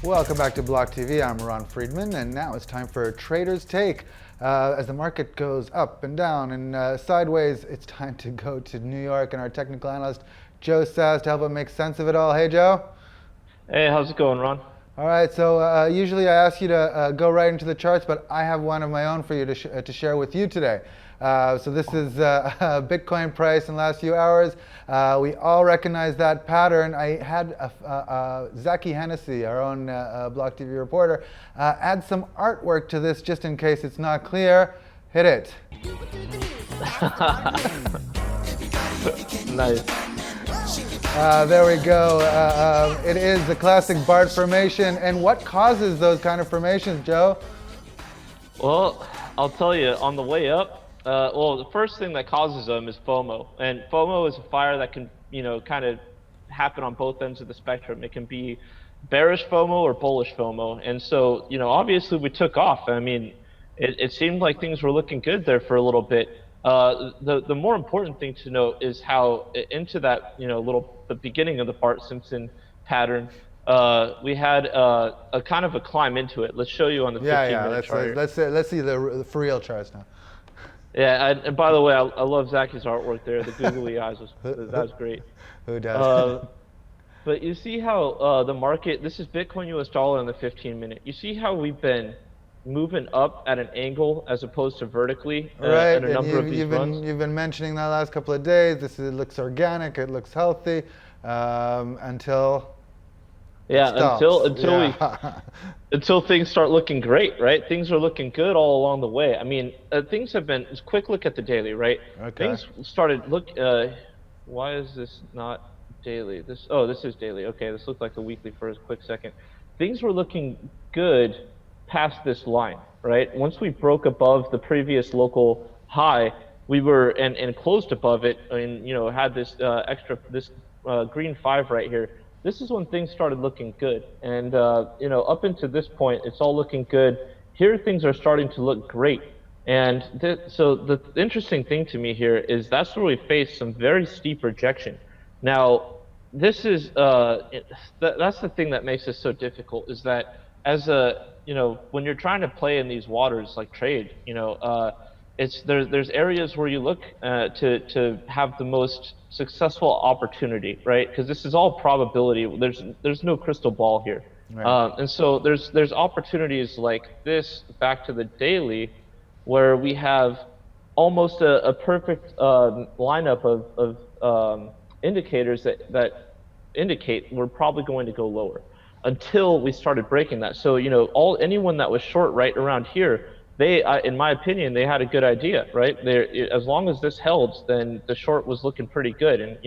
Welcome back to BLOCKTV. I'm Ron Friedman, and now it's time for Trader's Take. As the market goes up and down and sideways, it's time to go to New York and our technical analyst, Joe Sass, to help us make sense of it all. Hey, Joe. Hey, how's it going, Ron? All right, so usually I ask you to go right into the charts, but I have one of my own for you to share with you today. So this is Bitcoin price in the last few hours. We all recognize that pattern. I had Zaki Hennessy, our own BLOCKTV reporter, add some artwork to this just in case it's not clear. Hit it. Nice. There we go. It is the classic BART formation. And what causes those kind of formations, Joe? Well, I'll tell you, on the way up, well, the first thing that causes them is FOMO. And FOMO is a fire that can, kind of happen on both ends of the spectrum. It can be bearish FOMO or bullish FOMO. And so, obviously we took off. I mean, it seemed like things were looking good there for a little bit. The more important thing to note is how into that, the beginning of the Bart Simpson pattern, we had a kind of a climb into it. Let's show you on the 15-minute chart. Let's see the for real charts now. Yeah, and by the way, I love Zaki's artwork there. The googly eyes that was great. Who does? But you see how the market, this is Bitcoin US dollar in the 15-minute. You see how we've been moving up at an angle as opposed to vertically right, in a number of these runs. You've been mentioning that last couple of days. It looks organic, it looks healthy, until until things start looking great, right? Things are looking good all along the way. I mean, things have been. Just quick look at the daily, right? Okay. Things started why is this not daily? This is daily. Okay, this looked like a weekly for a quick second. Things were looking good past this line, right? Once we broke above the previous local high, we were and closed above it, and had this green 5 right here. This is when things started looking good, and up into this point, it's all looking good. Here, things are starting to look great, and so the interesting thing to me here is that's where we face some very steep rejection. Now, this is that's the thing that makes this so difficult, is that as a when you're trying to play in these waters like trade, there's areas where you look to have the most successful opportunity, right? Because this is all probability. There's no crystal ball here, right. And so there's opportunities like this back to the daily, where we have almost a perfect lineup of indicators that indicate we're probably going to go lower until we started breaking that. So anyone that was short right around here, they, in my opinion, they had a good idea, right? As long as this held, then the short was looking pretty good. And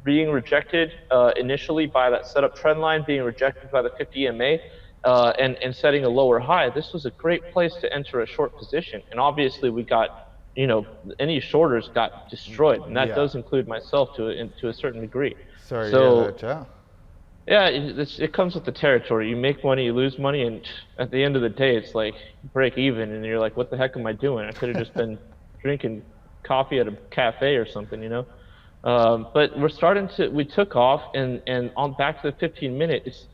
being rejected initially by that setup trend line, being rejected by the 50 EMA, and setting a lower high, this was a great place to enter a short position. And obviously, we got, any shorters got destroyed, and that does include myself to a certain degree. Sorry to hear that, Joe. Yeah, it comes with the territory. You make money, you lose money, and at the end of the day, it's like break even, and you're like, what the heck am I doing? I could have just been drinking coffee at a cafe or something, But we took off, and on back to the 15-minute, it's,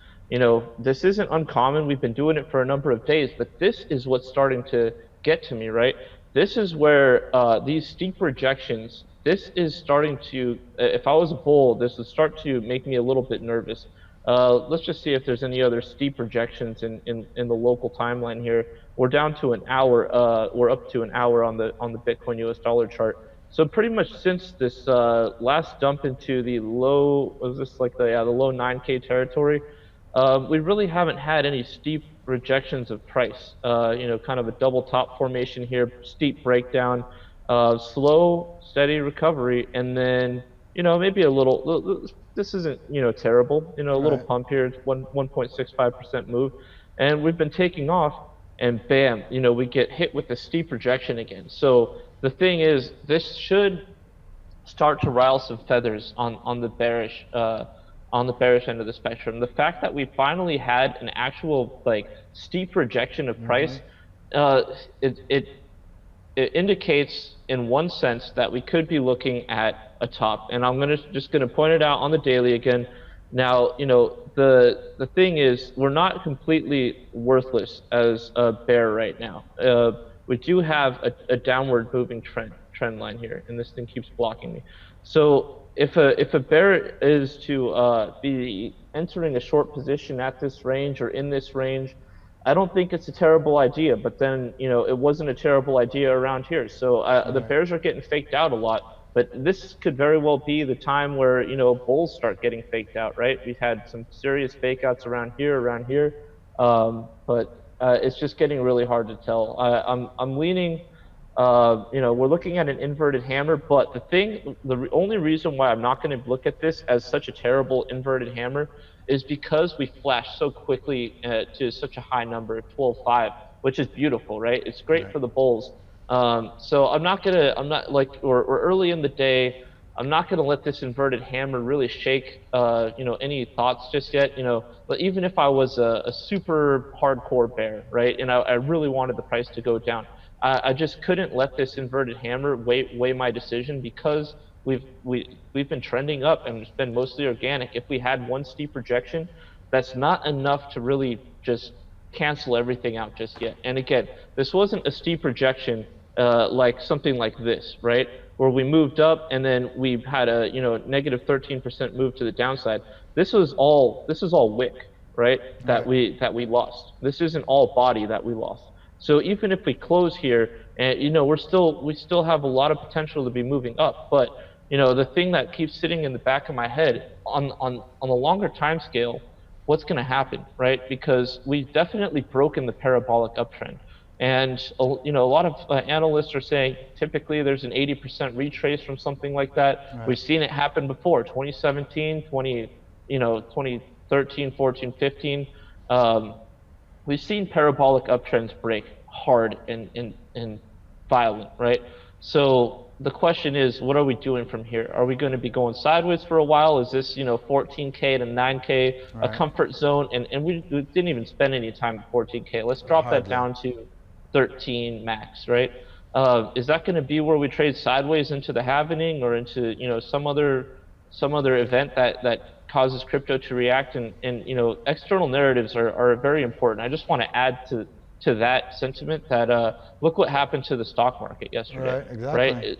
this isn't uncommon. We've been doing it for a number of days, but this is what's starting to get to me, right? This is where these steep rejections, this is starting to, if I was a bull, this would start to make me a little bit nervous. Let's just see if there's any other steep rejections in the local timeline here. We're down to an hour. We're up to an hour on the Bitcoin US dollar chart. So pretty much since this last dump into the low, was this like the low 9K territory, we really haven't had any steep rejections of price. Kind of a double top formation here, steep breakdown, slow, steady recovery, and then maybe a little. This isn't terrible. A little pump here, 1.65% move, and we've been taking off, and bam, we get hit with the steep rejection again. So the thing is, this should start to rile some feathers on the bearish end of the spectrum. The fact that we finally had an actual steep rejection of price, it indicates in one sense that we could be looking at a top, and I'm just going to point it out on the daily again. Now, the thing is, we're not completely worthless as a bear right now. We do have a downward moving trend line here, and this thing keeps blocking me. So if a bear is to be entering a short position at this range or in this range, I don't think it's a terrible idea. But then, it wasn't a terrible idea around here. So the Right. bears are getting faked out a lot. But this could very well be the time where, bulls start getting faked out, right? We've had some serious fake outs around here. But it's just getting really hard to tell. I'm leaning, we're looking at an inverted hammer, but the only reason why I'm not going to look at this as such a terrible inverted hammer is because we flashed so quickly to such a high number, 12.5, which is beautiful, right? It's great Right. for the bulls. So I'm not like, or early in the day, I'm not gonna let this inverted hammer really shake, any thoughts just yet. But even if I was a super hardcore bear, right, and I really wanted the price to go down, I just couldn't let this inverted hammer weigh my decision because we've been trending up and it's been mostly organic. If we had one steep rejection, that's not enough to really just cancel everything out just yet. And again, this wasn't a steep rejection like something like this, right? Where we moved up and then we had a negative 13% move to the downside. This is all wick, right? That Right. we lost. This isn't all body that we lost. So even if we close here, and we still have a lot of potential to be moving up. But the thing that keeps sitting in the back of my head on a longer time scale, what's going to happen, right? Because we've definitely broken the parabolic uptrend. And a lot of analysts are saying typically there's an 80% retrace from something like that. Right. We've seen it happen before, 2017, 2013, 14, 15. We've seen parabolic uptrends break hard and violent, right? So the question is, what are we doing from here? Are we going to be going sideways for a while? Is this, 14K to 9K a Right. comfort zone? And we didn't even spend any time at 14K. Let's drop that Hardly. down to 13 max, right? Is that going to be where we trade sideways into the halvening or into, some other event that causes crypto to react? And external narratives are very important. I just want to add to that sentiment that look what happened to the stock market yesterday, Right. Exactly. right?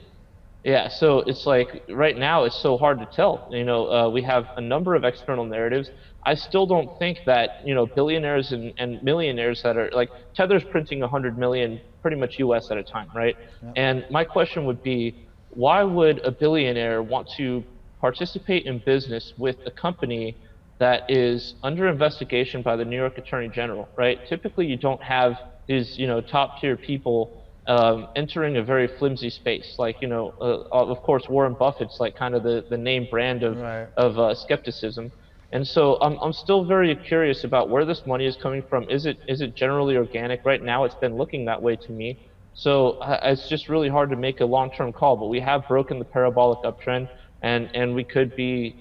Yeah, so it's like right now it's so hard to tell. We have a number of external narratives. I still don't think that billionaires and millionaires that are like Tether's printing 100 million pretty much US at a time, right? Yep. And my question would be, why would a billionaire want to participate in business with a company that is under investigation by the New York Attorney General, right? Typically, you don't have these top tier people entering a very flimsy space. Like, of course, Warren Buffett's like kind of the name brand of Right. skepticism. And so I'm still very curious about where this money is coming from. Is it generally organic? Right now, it's been looking that way to me. So it's just really hard to make a long-term call. But we have broken the parabolic uptrend, and we could be,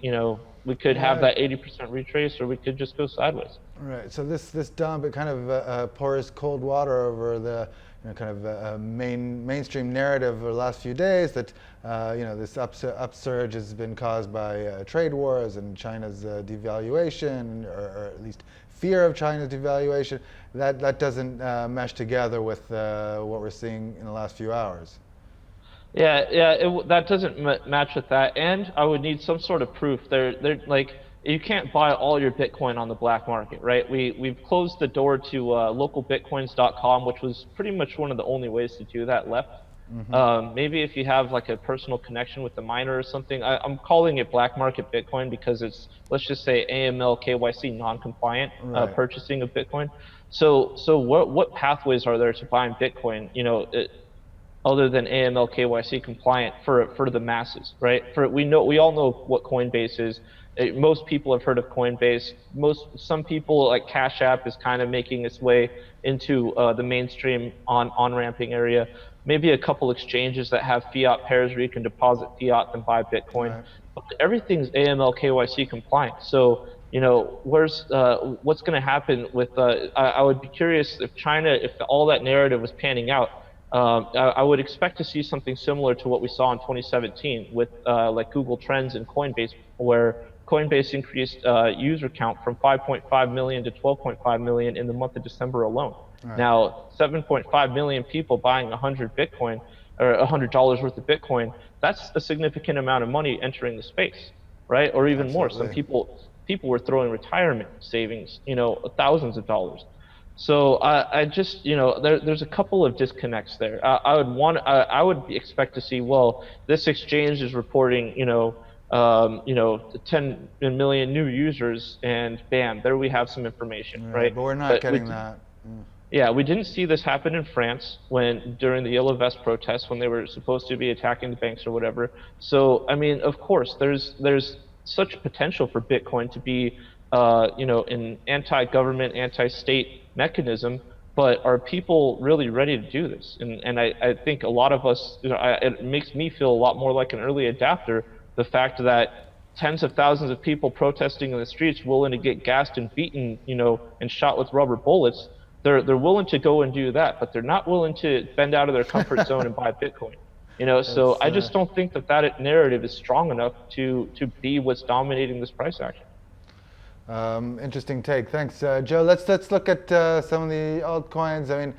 we could have Right. that 80% retrace, or we could just go sideways. Right. So this dump, it kind of pours cold water over the kind of mainstream narrative over the last few days that this upsurge has been caused by trade wars and China's devaluation, or at least fear of China's devaluation. That doesn't mesh together with what we're seeing in the last few hours. Yeah, that doesn't match with that, and I would need some sort of proof. They're like, you can't buy all your Bitcoin on the black market, right? We've closed the door to localbitcoins.com, which was pretty much one of the only ways to do that left. Maybe if you have like a personal connection with the miner or something. I'm calling it black market Bitcoin because it's, let's just say, AML KYC non-compliant Right. purchasing of Bitcoin. So what pathways are there to buying Bitcoin? Other than AML KYC compliant for the masses, right? We all know what Coinbase is. Most people have heard of Coinbase. Some people, like Cash App, is kind of making its way into the mainstream on-ramping area. Maybe a couple exchanges that have fiat pairs where you can deposit fiat and buy Bitcoin. Right. But everything's AML KYC compliant. So what's going to happen with? I would be curious if China, if all that narrative was panning out. I would expect to see something similar to what we saw in 2017 with like Google Trends and Coinbase, where Coinbase increased user count from 5.5 million to 12.5 million in the month of December alone. Right. Now, 7.5 million people buying 100 Bitcoin or $100 worth of Bitcoin, that's a significant amount of money entering the space, right? Or even more. Some Absolutely. people were throwing retirement savings, thousands of dollars. So I just, there's a couple of disconnects there. I would expect to see, well, this exchange is reporting, 10 million new users, and bam, there we have some information, right? But we're not getting that. Yeah, we didn't see this happen in France during the Yellow Vest protests when they were supposed to be attacking the banks or whatever. So, I mean, of course, there's such potential for Bitcoin to be, an anti-government, anti-state mechanism. But are people really ready to do this? And I think a lot of us, it makes me feel a lot more like an early adapter. The fact that tens of thousands of people protesting in the streets, willing to get gassed and beaten, and shot with rubber bullets. They're willing to go and do that, but they're not willing to bend out of their comfort zone and buy Bitcoin. So I just don't think that narrative is strong enough to be what's dominating this price action. Interesting take. Thanks, Joe. Let's look at some of the altcoins. I mean,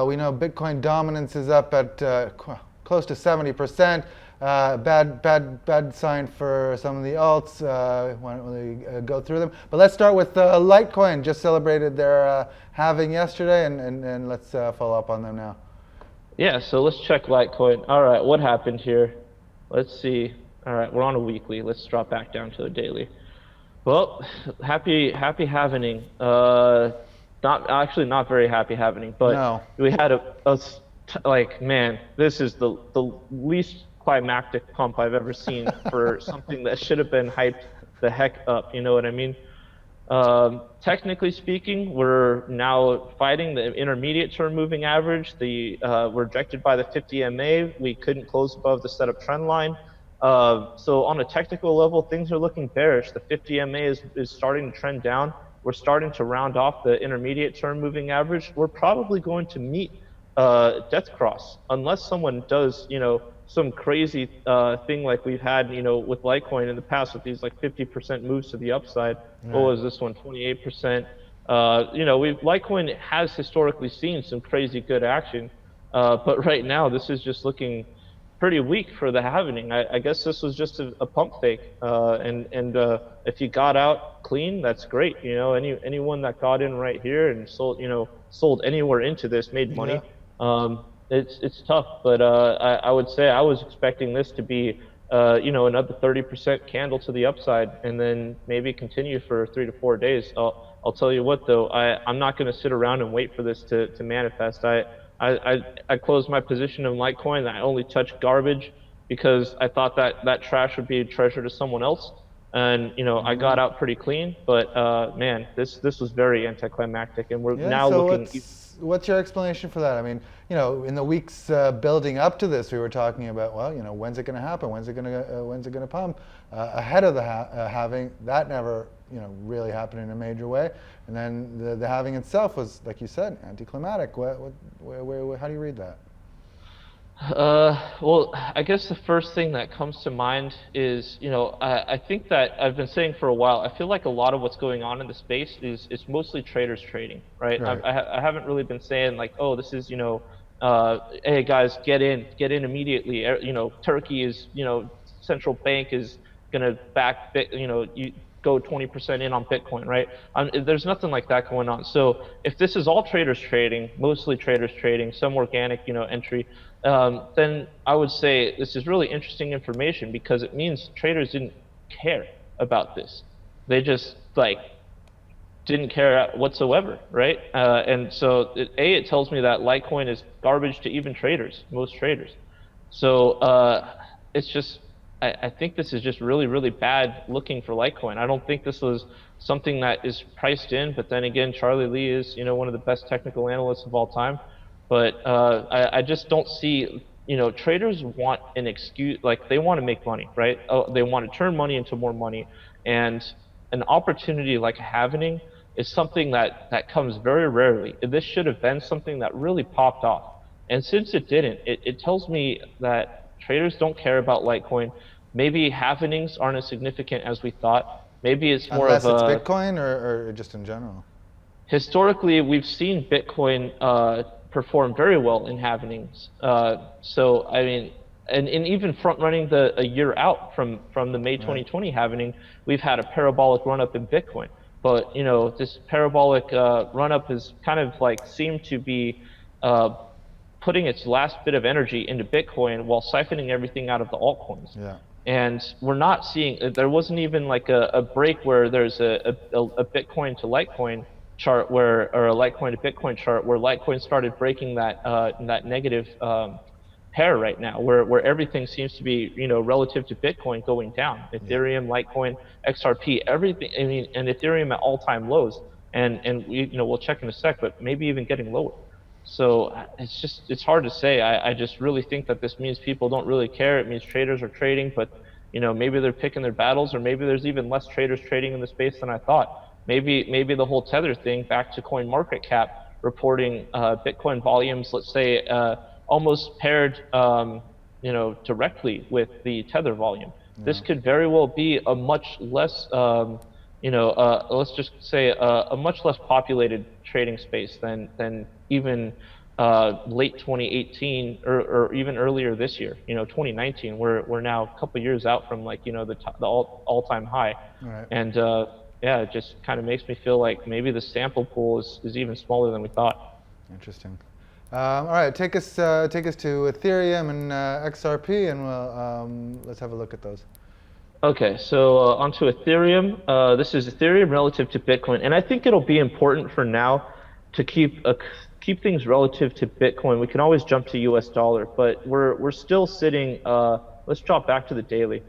we know Bitcoin dominance is up at close to 70%. Bad sign for some of the alts. Why don't we go through them? But let's start with Litecoin. Just celebrated their halving yesterday, and let's follow up on them now. Yeah, so let's check Litecoin. All right, what happened here? Let's see. All right, we're on a weekly. Let's drop back down to a daily. Well, happy halvening. Not very happy halvening, but no. We had man, this is the least climactic pump I've ever seen for something that should have been hyped the heck up. You know what I mean? Technically speaking, we're now fighting the intermediate term moving average. We're rejected by the 50 MA. We couldn't close above the setup trend line. So on a technical level, things are looking bearish. The 50 MA is starting to trend down. We're starting to round off the intermediate term moving average. We're probably going to meet death cross unless someone does, some crazy thing like we've had, with Litecoin in the past with these like 50% moves to the upside. Right. What was this one? 28%. Litecoin has historically seen some crazy good action, but right now this is just looking pretty weak for the halvening. I guess this was just a pump fake, and if you got out clean, that's great. Anyone that got in right here and sold anywhere into this made money. Yeah. It's tough, but I would say I was expecting this to be another 30% candle to the upside, and then maybe continue for 3 to 4 days. I'll tell you what though, I'm not going to sit around and wait for this to manifest. I closed my position in Litecoin. I only touched garbage because I thought that trash would be a treasure to someone else, and I got out pretty clean. But man, this was very anticlimactic, and we're now looking. What's your explanation for that? I mean, in the weeks building up to this, we were talking about, well, when's it going to happen? When's it going to pump? Ahead of the halving, that never, really happened in a major way. And then the halving itself was, like you said, anticlimactic. How do you read that? Well, I guess the first thing that comes to mind is, I think that I've been saying for a while, I feel like a lot of what's going on in the space is mostly traders trading, right? I haven't really been saying like, oh, this is, hey guys, get in immediately. Turkey is, central bank is going to back, you go 20% in on Bitcoin, right? There's nothing like that going on. So if this is all traders trading, mostly traders trading, some organic, entry, then I would say this is really interesting information, because it means traders didn't care about this. They just didn't care whatsoever, right? And so it tells me that Litecoin is garbage to even traders, most traders. So it's just, I think this is just really, really bad looking for Litecoin. I don't think this was something that is priced in, but then again, Charlie Lee is, one of the best technical analysts of all time. But I just don't see, traders want an excuse, they want to make money, right? They want to turn money into more money. And an opportunity like a halvening is something that comes very rarely. This should have been something that really popped off. And since it didn't, it tells me that traders don't care about Litecoin. maybe halvenings aren't as significant as we thought. Maybe it's more Unless of it's a Bitcoin or just in general. historically, we've seen Bitcoin perform very well in halvenings. So I mean, and even front running a year out from the May 2020 halvening, we've had a parabolic run up in Bitcoin. But you know, this parabolic run up is kind of like seemed to be putting its last bit of energy into Bitcoin while siphoning everything out of the altcoins. Yeah. And we're not seeing, there wasn't even like a break where there's a Bitcoin to Litecoin chart where, or a Litecoin to Bitcoin chart where Litecoin started breaking that negative pair right now, where everything seems to be, you know, relative to Bitcoin going down. Ethereum, Litecoin, XRP, everything. I mean, and Ethereum at all-time lows, and we, you know, we'll check in a sec, but maybe even getting lower. So it's hard to say. I just really think that this means people don't really care. It means traders are trading, but you know, maybe they're picking their battles, or maybe there's even less traders trading in the space than I thought. Maybe the whole Tether thing, back to CoinMarketCap reporting Bitcoin volumes, let's say, almost paired, you know, directly with the Tether volume. Yeah. This could very well be a much less, you know, let's just say a much less populated trading space than even late 2018 or even earlier this year. You know, 2019. We're now a couple years out from, like, you know, the all-time high. Right. And yeah, it just kind of makes me feel like maybe the sample pool is even smaller than we thought. Interesting. All right, take us to Ethereum and XRP, and we'll let's have a look at those. Okay, so onto Ethereum. This is Ethereum relative to Bitcoin, and I think it'll be important for now to keep things relative to Bitcoin. We can always jump to US dollar, but we're still sitting. Let's drop back to the daily.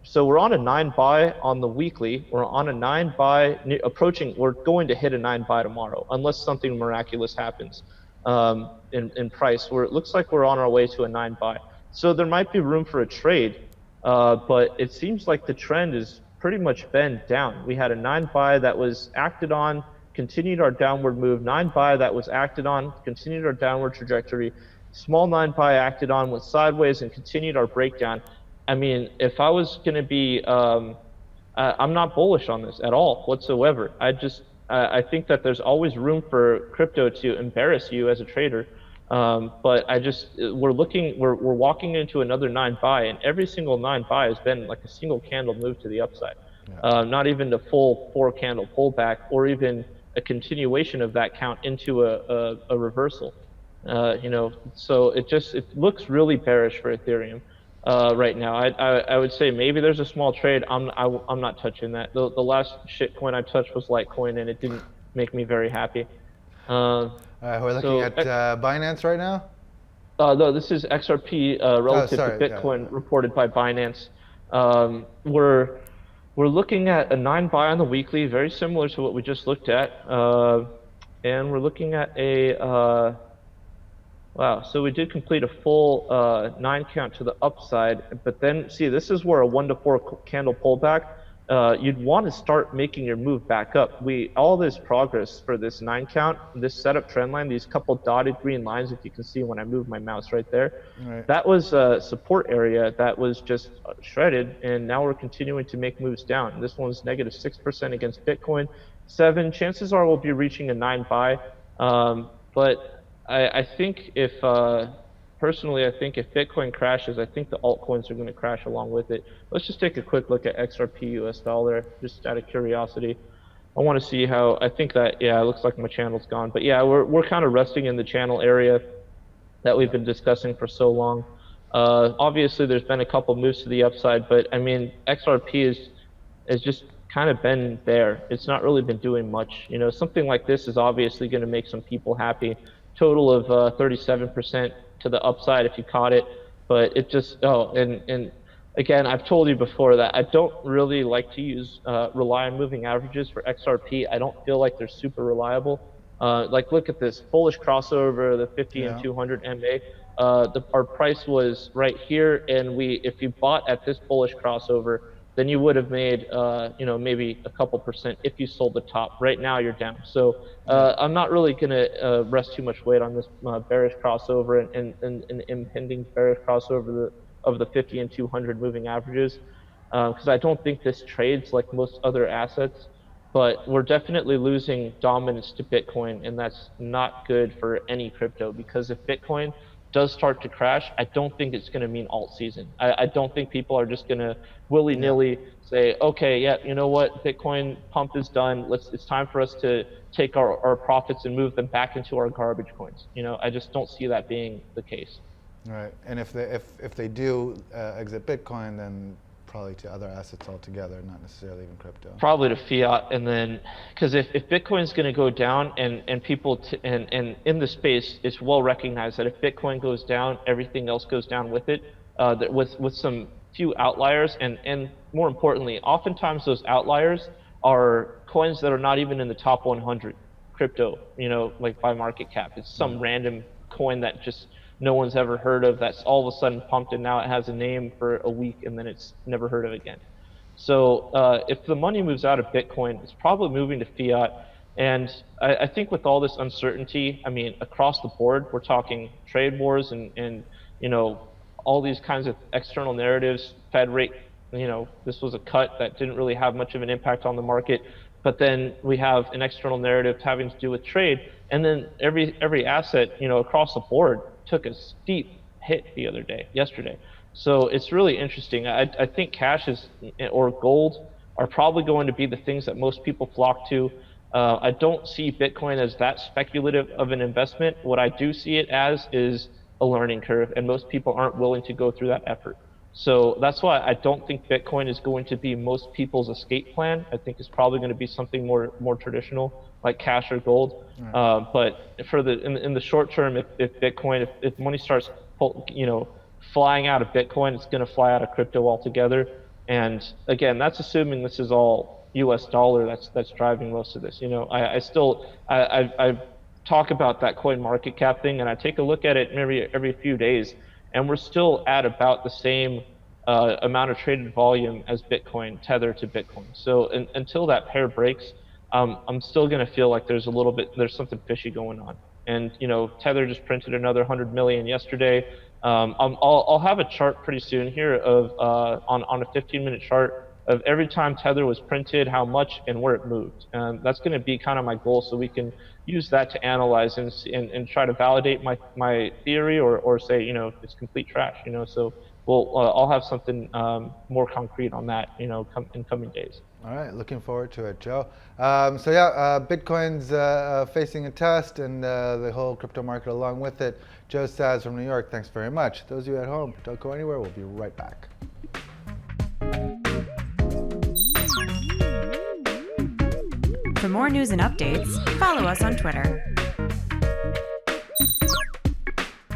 So we're on a 9 buy on the weekly. We're on a 9 buy approaching. We're going to hit a 9 buy tomorrow, unless something miraculous happens in price. Where it looks like we're on our way to a 9 buy. So there might be room for a trade, but it seems like the trend is pretty much been down. We had a 9 buy that was acted on, continued our downward move. 9 buy that was acted on, continued our downward trajectory. Small 9 buy acted on, went sideways, and continued our breakdown. I mean, if I was going to be, I'm not bullish on this at all whatsoever. I think that there's always room for crypto to embarrass you as a trader. But we're walking into another 9 buy, and every single 9 buy has been like a single candle move to the upside. Yeah. Not even the full 4 candle pullback, or even a continuation of that count into a reversal. You know, so it looks really bearish for Ethereum. Right now, I would say maybe there's a small trade. I'm not touching that. The last shitcoin I touched was Litecoin, and it didn't make me very happy. We're looking at Binance right now. No, this is XRP relative to Bitcoin, reported by Binance. We're looking at a 9 buy on the weekly, very similar to what we just looked at, and we're looking at a. Wow, so we did complete a full 9 count to the upside, but then see, this is where a 1 to 4 candle pullback, you'd want to start making your move back up. All this progress for this 9 count, this setup trend line, these couple dotted green lines, if you can see when I move my mouse right there, right. That was a support area that was just shredded, and now we're continuing to make moves down. This one's negative 6% against Bitcoin. 7, chances are we'll be reaching a 9 buy, but I think personally, I think if Bitcoin crashes, I think the altcoins are going to crash along with it. Let's just take a quick look at XRP US dollar, just out of curiosity. I want to see how, I think that, yeah, it looks like my channel's gone. But yeah, we're kind of resting in the channel area that we've been discussing for so long. Obviously, there's been a couple moves to the upside, but I mean, XRP is just kind of been there. It's not really been doing much. You know, something like this is obviously going to make some people happy. Total of 37% to the upside if you caught it, but it just, and again, I've told you before that I don't really like to rely on moving averages for XRP. I don't feel like they're super reliable. Like, look at this bullish crossover, the 50 and 200 MA. Our price was right here, and if you bought at this bullish crossover, then you would have made, you know, maybe a couple percent if you sold the top. Right now, you're down. So I'm not really going to rest too much weight on this bearish crossover and impending bearish crossover of the 50 and 200 moving averages, because I don't think this trades like most other assets. But we're definitely losing dominance to Bitcoin, and that's not good for any crypto, because if Bitcoin does start to crash, I don't think it's going to mean alt season. I don't think people are just going to willy-nilly say, okay, yeah, you know what, Bitcoin pump is done. It's time for us to take our profits and move them back into our garbage coins. I just don't see that being the case. Right, and if they do exit Bitcoin, then probably to other assets altogether, not necessarily even crypto. Probably to fiat, and then because if Bitcoin is going to go down, and people and in the space, it's well recognized that if Bitcoin goes down, everything else goes down with it, with some few outliers, and more importantly, oftentimes those outliers are coins that are not even in the top 100 crypto, like by market cap. It's some random coin that just no one's ever heard of, that's all of a sudden pumped, and now it has a name for a week, and then it's never heard of again. So if the money moves out of Bitcoin, it's probably moving to fiat. And I think with all this uncertainty, I mean, across the board, we're talking trade wars and all these kinds of external narratives, Fed rate, this was a cut that didn't really have much of an impact on the market. But then we have an external narrative having to do with trade, and then every asset, across the board took a steep hit yesterday. So it's really interesting. I think cash or gold are probably going to be the things that most people flock to. I don't see Bitcoin as that speculative of an investment. What I do see it as is a learning curve, and most people aren't willing to go through that effort. So that's why I don't think Bitcoin is going to be most people's escape plan. I think it's probably going to be something more traditional, like cash or gold. Right. But for in the short term, if Bitcoin, if money starts flying out of Bitcoin, it's going to fly out of crypto altogether. And again, that's assuming this is all U.S. dollar that's driving most of this. I talk about that coin market cap thing, and I take a look at it every few days, and we're still at about the same amount of traded volume as Bitcoin, tethered to Bitcoin. So until that pair breaks, I'm still going to feel like there's something fishy going on. And Tether just printed another 100 million yesterday. I'll have a chart pretty soon here of on a 15-minute chart of every time Tether was printed, how much and where it moved. That's going to be kind of my goal, so we can use that to analyze and try to validate my theory or say it's complete trash. So I'll have something more concrete on that in coming days. All right, looking forward to it, Joe. Bitcoin's facing a test, and the whole crypto market along with it. Joe Saz from New York, thanks very much. Those of you at home, don't go anywhere. We'll be right back. For more news and updates, follow us on Twitter.